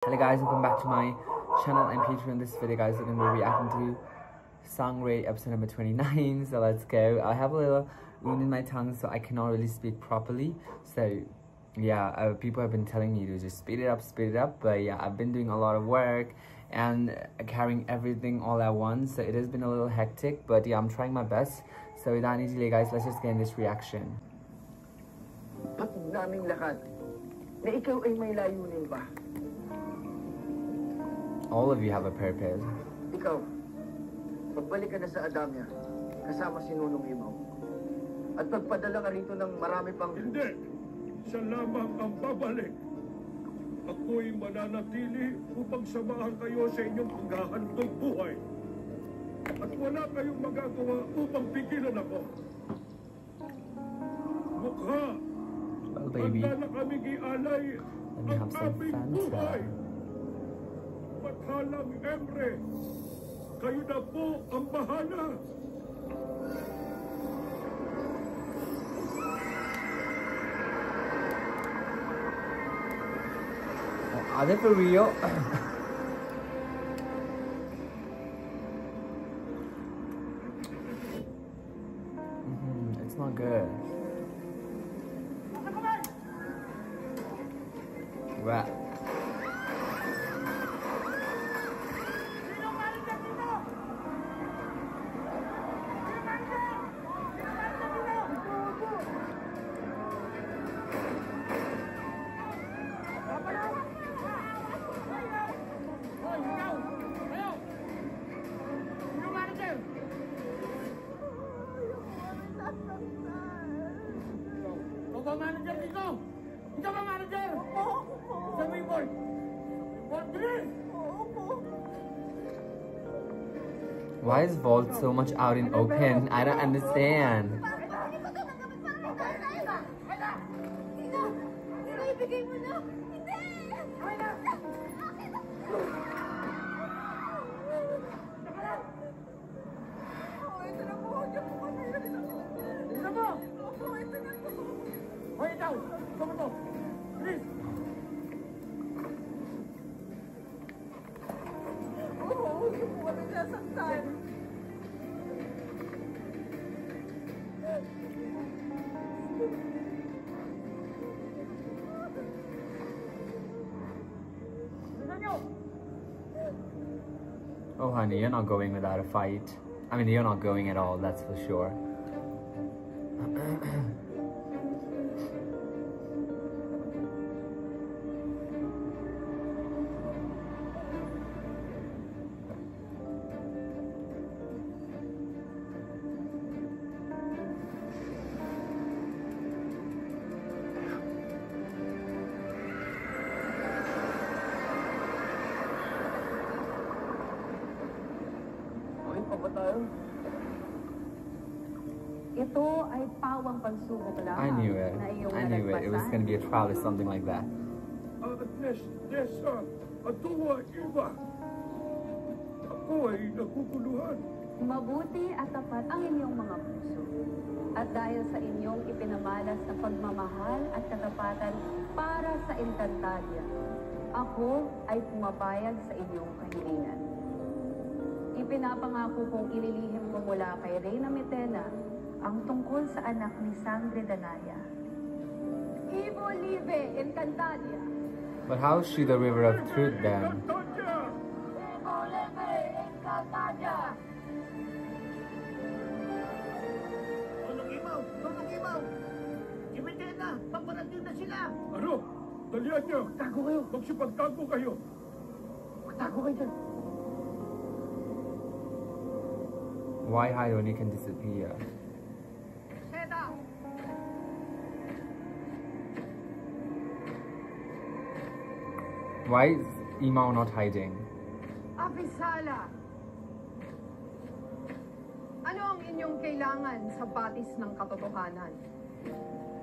Hello guys, welcome back to my channel and Patreon. This video guys, we're going to be reacting to Sangre episode number 29. So let's go. I have a little wound in my tongue, so I cannot really speak properly. So yeah, people have been telling me to just speed it up. But yeah, I've been doing a lot of work and carrying everything all at once. So it has been a little hectic, but yeah, I'm trying my best. So without any delay guys, let's just get in this reaction. Patid naming lahat na ikaw ay may layunin ba? All of you have a purpose. Ikaw, pagbalik ka na sa Adamya, kasama si Nunong Imaw. At pagpadala ka rito ng marami pang... Hindi! Siya lamang ang babalik. Ako'y mananatili upang samahan kayo sa inyong paghahandog buhay. At wala kayong magagawa upang pigilan ako. Mukha! Well, baby, handa na kaming ialay let me ang have some aming Fanta. buhay. Mathalang Emre, kayo na po ang bahala. Are they for real? It's not good. Wow. Ikaw ba manager dito? Ikaw ba manager? Sa may board. Board 3. Why is Vault so much out in open? I don't understand. Ibigay mo na! Hindi! Ito na po! Ito po kami! Ito mo! Opo, ito na po! Hoy, ikaw! Ito mo to! Please! Oo, hindi po kami nasaktan. Oh honey, you're not going without a fight. I mean, you're not going at all, that's for sure. Ito ay pawang pagsubok lang. I knew it. It was gonna be a trial or something like that. Nessa, Atua, Iba. Ako ay naguguluhan. Mabuti at tapat ang inyong mga puso. At dahil sa inyong ipinamalas na pagmamahal at katapatan para sa Encantadia, ako ay pumapayag sa inyong kahilingan. Ipinapangako kong ililihim ko mula kay Reyna Mitena ang tungkol sa anak ni Sangre Danaya. Ivo Live Encantadia. But how is she the river of truth then? Ivo Live Encantadia. Nunong Imaw! Nunong Imaw! Ibigay na! Paparating na sila! Ano? Dalihan niyo! Tago kayo! Magsipagtago kayo! Magtago kayo dyan! Why hide when you can disappear? Seda! Why is Imao not hiding? Apisala, ano ang inyong kailangan sa batis ng katotohanan?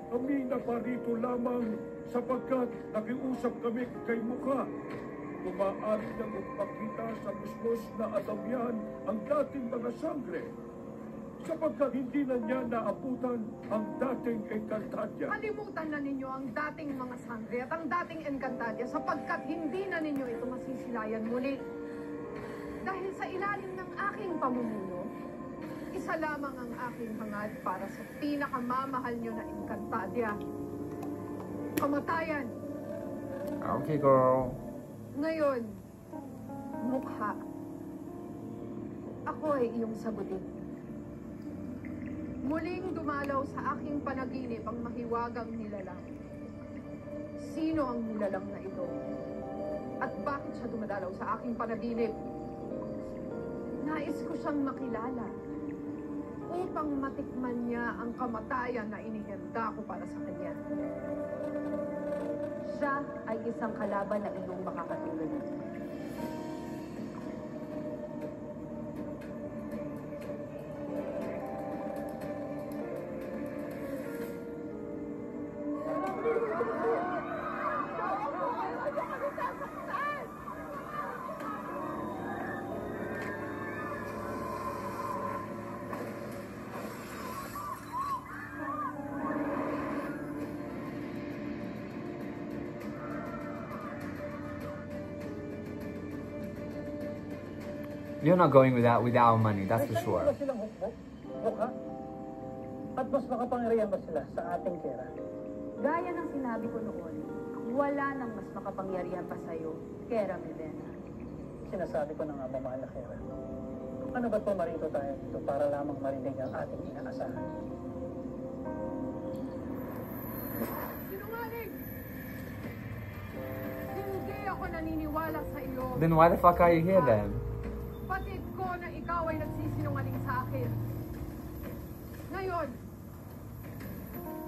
Kami naparito lamang sapagkat nakiusap kami kay Mukha. Kung maaari niyang magpakita sa kusmos na Adamyan ang dating mga sangre. sapagkat hindi na niya naabutan ang dating Encantadia. Kalimutan na ninyo ang dating mga sangre at ang dating Encantadia sapagkat hindi na ninyo ito masisilayan muli. Dahil sa ilalim ng aking pamumuno, isa lamang ang aking hangad para sa pinakamamahal nyo na Encantadia. Kamatayan. Okay, girl. Ngayon, mukha. Ako ay iyong sagutin. Muling dumalaw sa aking panaginip ang mahiwagang nilalang. Sino ang nilalang na ito? At bakit siya dumadalaw sa aking panaginip? Nais ko siyang makilala upang matikman niya ang kamatayan na inihanda ko para sa kanya. Siya ay isang kalaban na iyong makakatulad. You're not going with our money, that's for sure. Ba silang hukbo? Mukha? At mas makapangyarihan ba sila sa ating pera? Gaya ng sinabi ko noon, wala nang mas makapangyarihan pa sa'yo, Kera Medena. Sinasabi ko na nga ba, mahal na Kera? Ano ba't pumarito tayo dito para lamang marinig ang ating inaasahan? Sinungaling! Hindi ako naniniwala sa iyo. Then why the fuck are you here then? Patid ko na ikaw ay nagsisinungaling sa akin. Ngayon,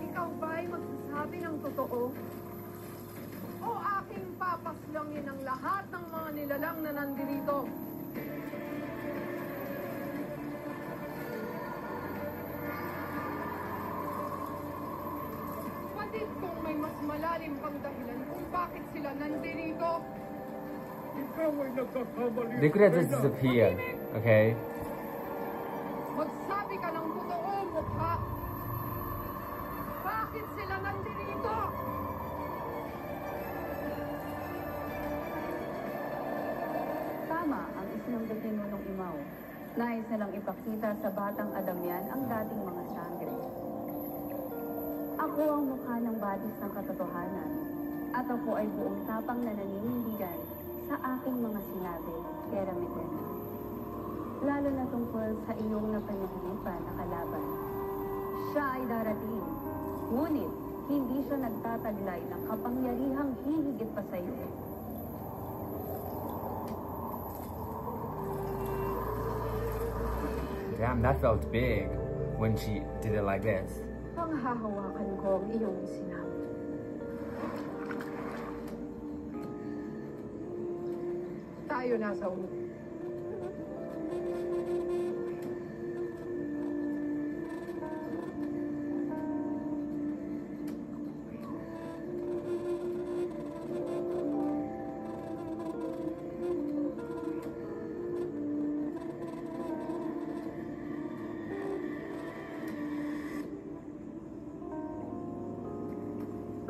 ikaw ba'y magsasabi ng totoo? O aking papaslangin ang lahat ng mga nilalang na nandirito? Patid kong may mas malalim pang dahilan kung bakit sila nandirito. Ikaw ay nagkakamali. They could have just disappeared, okay? Magsabi ka ng totoo, mukha. Bakit sila nandirito? Tama ang isinunggol ni Nunong Imaw. Nais nilang ipakita sa batang Adamian ang dating mga sangre. Ako ang mukha ng batis ng katotohanan, at ako ay buong tapang na naninindigan sa aking mga sinabi, Kera Medena. Lalo na tungkol sa iyong napanaginipan na kalaban. Siya ay darating, ngunit hindi siya nagtataglay ng kapangyarihang hihigit pa sa iyo. Damn, that felt big when she did it like this. Panghahawakan ko ang iyong sinabi. Tayo nasa ulo.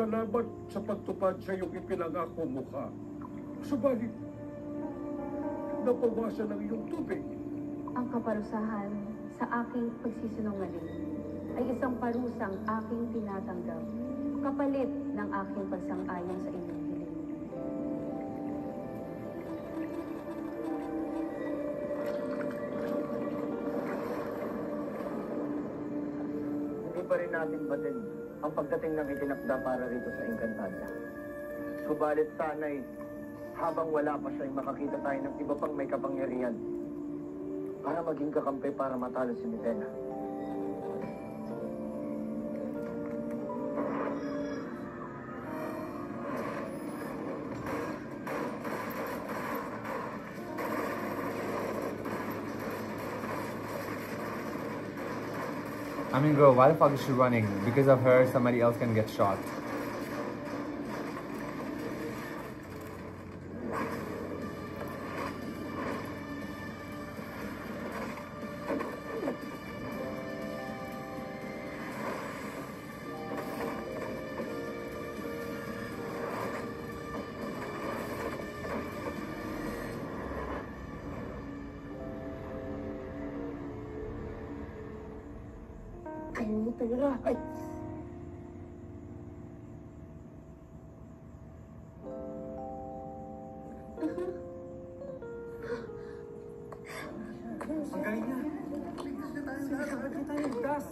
Salamat sa pagtupad sa iyong ipinangako mukha. Subalit, napawasan ang iyong tubig. Ang kaparusahan sa aking pagsisinungaling ay isang parusang aking tinatanggap, kapalit ng aking pagsang-ayon sa inyong hiling. Hindi pa rin natin batin ang pagdating ng itinakda para rito sa Encantadia. Subalit sana'y habang wala pa siya'y makakita tayo ng iba pang may kapangyarihan para maging kakampi para matalo si Medena. I mean, girl, why the fuck is she running? Because of her, somebody else can get shot. Kayo pera. Ay! Ang galing niya. Sige tayo, gas.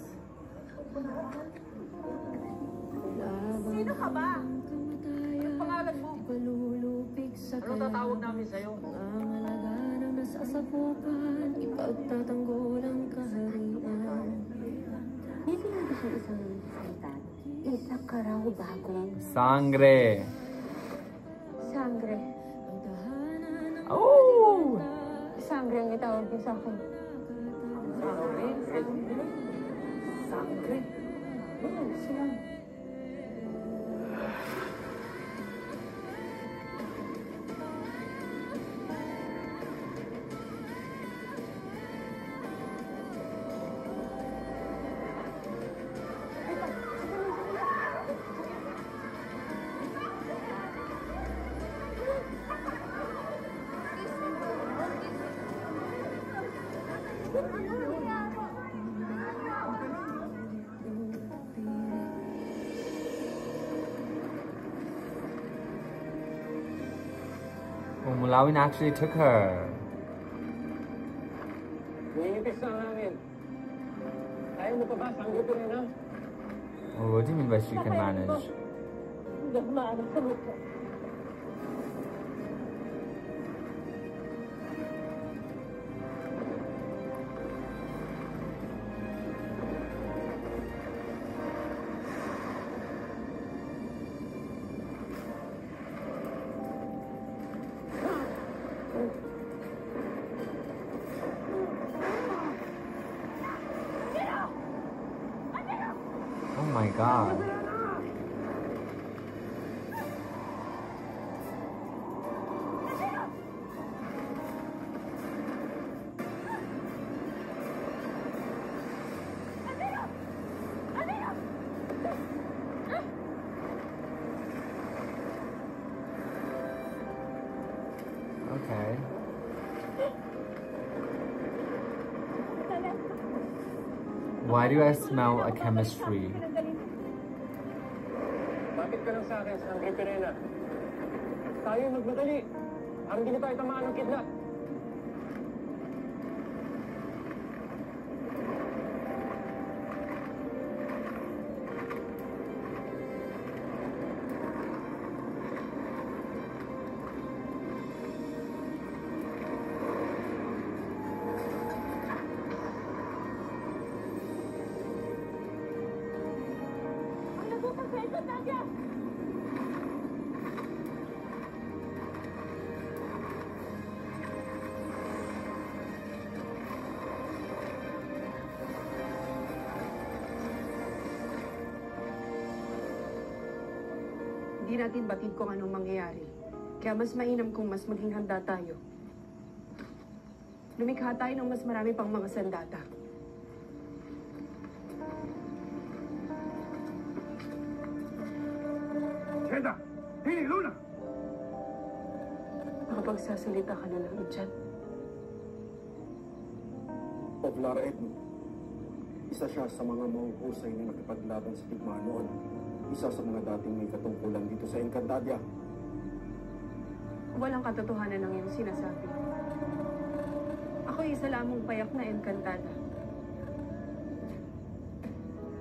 Sino ka ba? Ang pangalan mo? Anong tatawag namin sa'yo? Nasasapukan, ipagtatanggol ang kaharian. Hindi ba siya isang salita? Isa ka raw bagong Sangre. sangre. Oh! Sangre ang itawag niyo sa akin. Sangre. Sila. Oh, Mulawin actually took her. Nangingipis na namin. Kaya mo pa ba? Sanggup rin na? Oh, what do you mean by she can manage? Hindi ako maanak sa lupa. Oh my god. Okay. Why do I smell a chemistry? Bakit ka lang sa akin, Sangre Perena? Tayo magmadali. Ang hindi tayo tamaan ng kidnap. Hindi natin batid kung anong mangyayari. Kaya mas mainam kung mas maging handa tayo. Lumikha tayo ng mas marami pang mga sandata. Cheda! Hini, Luna! Makapagsasalita ka na lang dyan. Oblar Edno. Isa siya sa mga mahuhusay na nakipaglaban sa digmaan noon. Isa sa mga dating may katungkulan dito sa Encantadia. Walang katotohanan ng iyong sinasabi. Ako isa lamang payak na Encantada.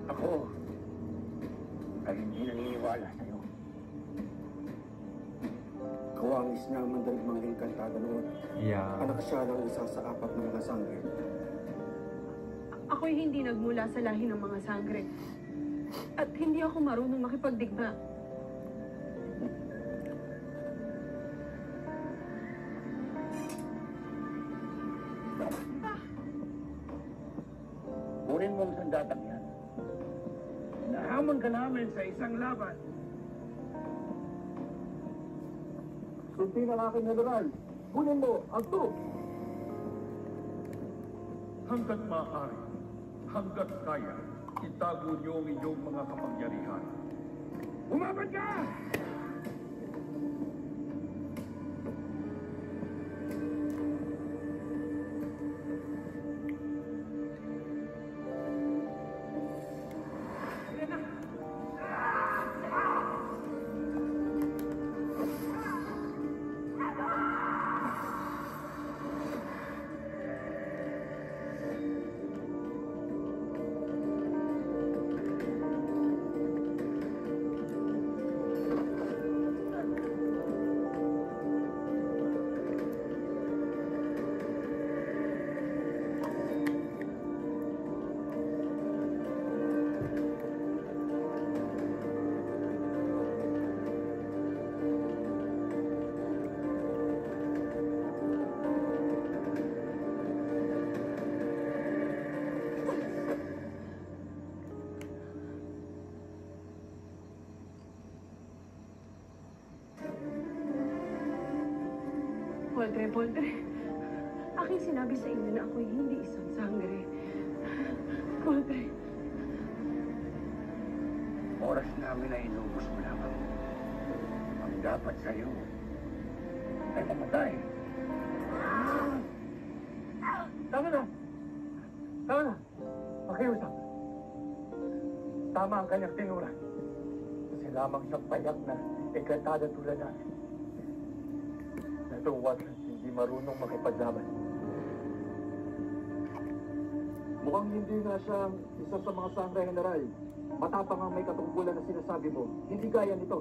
Ako ay hindi naniniwala sa'yo. Kawangis niya ang mandarigmang Encantada noon. Yeah. Anak siya ng isa sa apat ng mga sangre. Ako'y hindi nagmula sa lahi ng mga sangre. At hindi ako marunong makipagdigma. Kunin mo ang sandatang yan. Nahamon ka namin sa isang laban. Sulti ng aking general. Kunin mo ang troops. Hanggat maaari, hanggat kaya, itago niyo ang inyong mga kapangyarihan. Umabot ka! Poldre. Aking sinabi sa inyo na ako'y hindi isang sangre. Poldre. Oras namin ay inubos mo lamang. Ang dapat sa'yo ay mamatay. Tama na! Pakiusap. Tama ang kanyang tinura. Kasi lamang siyang payak na enkantada tulad natin. Natuwag at hindi marunong makipaglaban. Mukhang hindi nga siya isa sa mga sangre, General. Matapang ang may katungkulan na sinasabi mo. Hindi gaya nito.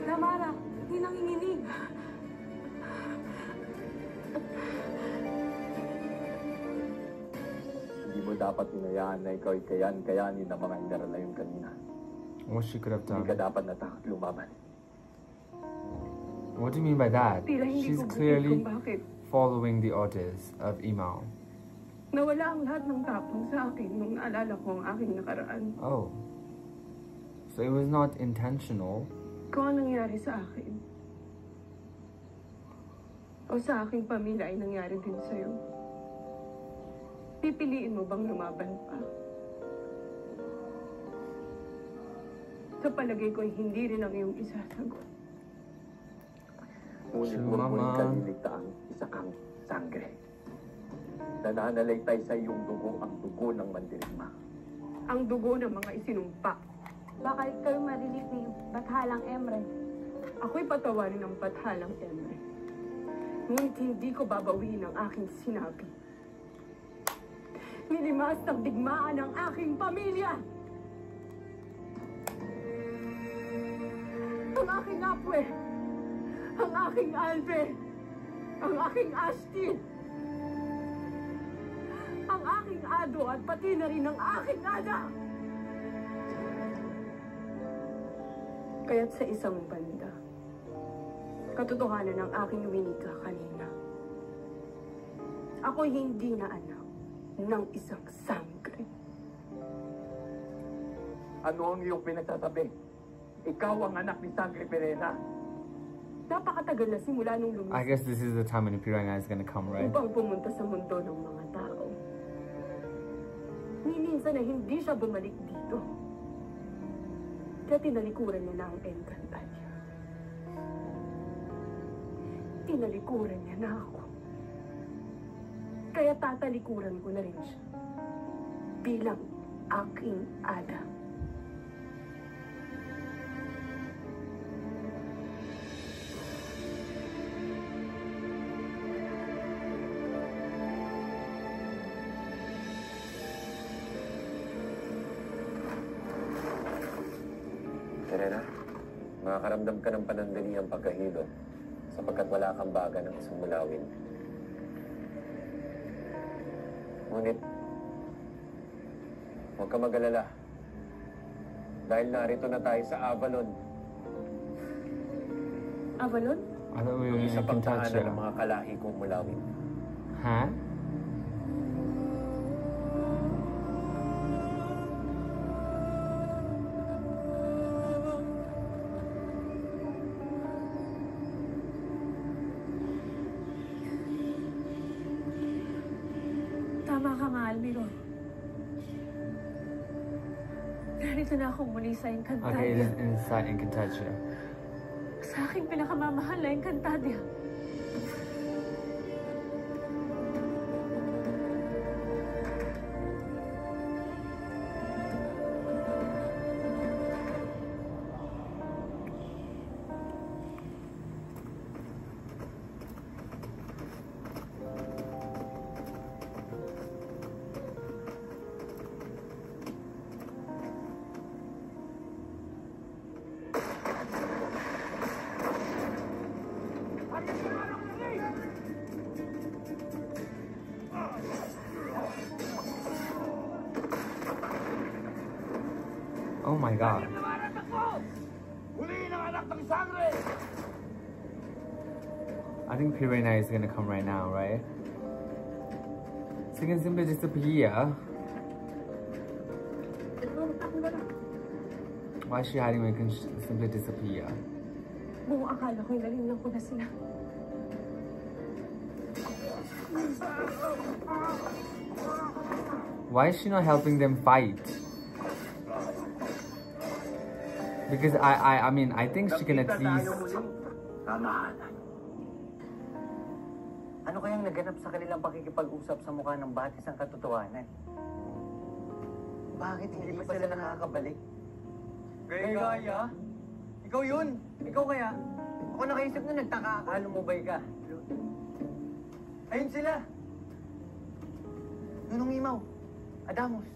Tamara, hindi nanginginig. Hindi mo dapat hinayaan na ikaw ay kayanin ng mga general na yun kanina. What she could have Hindi ka done. dapat natakot lumaban. What do you mean by that? Tila hindi She's ko butin clearly kung bakit. following the orders of Imao. Nawala ang lahat ng tapang sa akin nung naalala ko ang aking nakaraan. Oh. So it was not intentional. Kung anong nangyari sa akin. O sa aking pamilya ay nangyari din sa'yo. Pipiliin mo bang lumaban pa? Sa palagay ko ay hindi rin ang iyong isasagot. Ngunit True, huwag mo rin Mama. kaliligtaan isa kang sangre. Nananalaytay sa iyong dugo ang dugo ng mandirigma. Ang dugo ng mga isinumpa. Baka ikaw marinig ni Bathalang Emre. Ako'y patawarin ng Bathalang Emre. Ngunit hindi ko babawiin ang aking sinabi. Nilimas ng digmaan ang aking pamilya! Ang aking apwe! Ang aking albe! Ang aking asti! Ang aking ado at pati na rin ang aking ada! Kaya't sa isang banda, katotohanan ng aking winika kanina. Ako'y hindi na anak ng isang sangre. Ano ang iyong pinagsasabi? Ikaw ang anak ni Sangre Perena. Napakatagal na simula nung lumis I guess this is the time when the Piranha is gonna come, right? upang pumunta sa mundo ng mga tao. Ni minsan na hindi siya bumalik dito. Kaya tinalikuran niya na ang Encantadia. Tinalikuran niya na ako. Kaya tatalikuran ko na rin siya. Bilang aking ada. Perena, makakaramdam ka ng panandaliang pagkahilo sapagkat wala kang baga ng isang mulawin. Ngunit, huwag ka mag-alala. Dahil narito na tayo sa Avalon, Avalon? I thought we were in sa pagtaanan Encantadia. ng mga kalahi kong mulawin. Huh? Tama ka nga, Almiro. Narito na ako muli sa Okay, it Encantadia. is inside Encantadia. Sa aking pinakamamahal na Encantadia. Oh my god. I think Pirena is gonna come right now, right? She can simply disappear. Why is she hiding when she can simply disappear? Buong akala ko lang ko na sila. Why is she not helping them fight? Because I mean, I think she can at least... Ano kayang naganap sa kanilang pakikipag-usap sa mukha ng batis ang katotohanan? Bakit hindi pa sila nakakabalik? Gaya? Ikaw yun? Ikaw kaya? Ako nakaisip na nagtaka ka, lumubay ka. Ayun sila! Nunong Imaw, Adamos.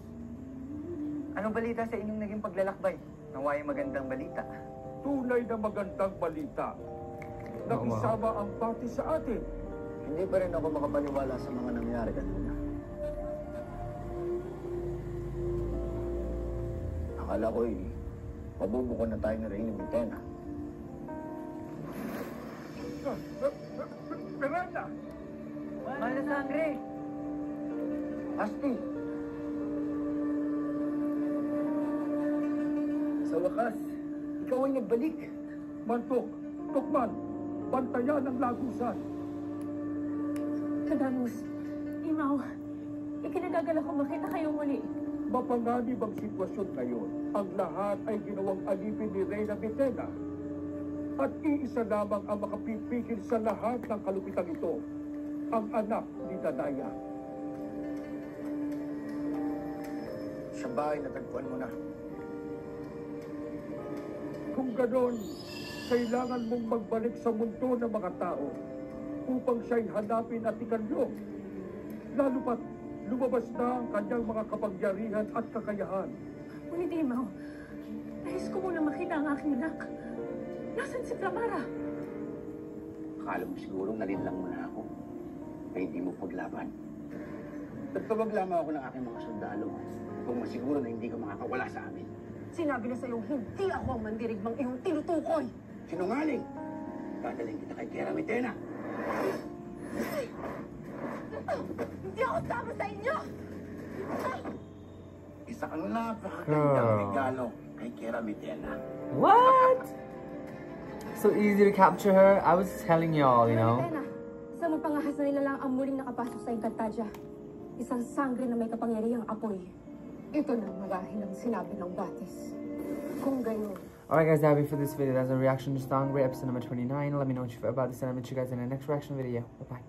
Anong balita sa inyong naging paglalakbay? Naway magandang balita. Tunay na magandang balita. Nakisama ang batis sa atin. Hindi pa rin ako makapaniwala sa mga nangyari kanina. Akala ko'y mabubuko na tayo na rin ng Mitena. Miranda! Mahal na sangre! Asti! Sa wakas, ikaw ay nagbalik. Mantok, Tukman, bantayan ang lagusan. Adamos, Imaw, ikinagagala ko makita kayong muli. Mapanganib ang sitwasyon ngayon. Ang lahat ay ginawang alipin ni Reyna Mitena. At iisa lamang ang makapipigil sa lahat ng kalupitang ito. Ang anak ni Danaya. Sa bahay natagpuan mo na. Kung ganon, kailangan mong magbalik sa mundo ng mga tao upang siya'y hanapin at ikanlo. Lalo pat lumabas na ang kanyang mga kapangyarihan at kakayahan. Ngunit Imaw, nais ko muna makita ang aking anak. Nasaan si Flamara? Akala mo siguro nalinlang mo na ako. Kaya hindi mo paglaban. Nagtawag lamang ako ng aking mga sundalo upang masiguro na hindi ka makakawala sa amin. Sinabi na sa'yo, hindi ako ang mandirigmang iyong tinutukoy. Sinungaling! Dadalhin kita kay Kera Mitena. Hindi ako tama sa inyo! Isa kang napakagandang regalo kay Kera Mitena. What? So easy to capture her? I was telling y'all, you know. Sa mapangahas na nila lang ang muling nakapasok sa Encantadia. Isang sangre na may kapangyarihang apoy. Ito na marahil ang sinabi ng batis. Kung gayon, Alright guys, that'll be for this video. That's a reaction to Sangre episode number 29. Let me know what you feel about this and I'll meet you guys in the next reaction video. Bye bye.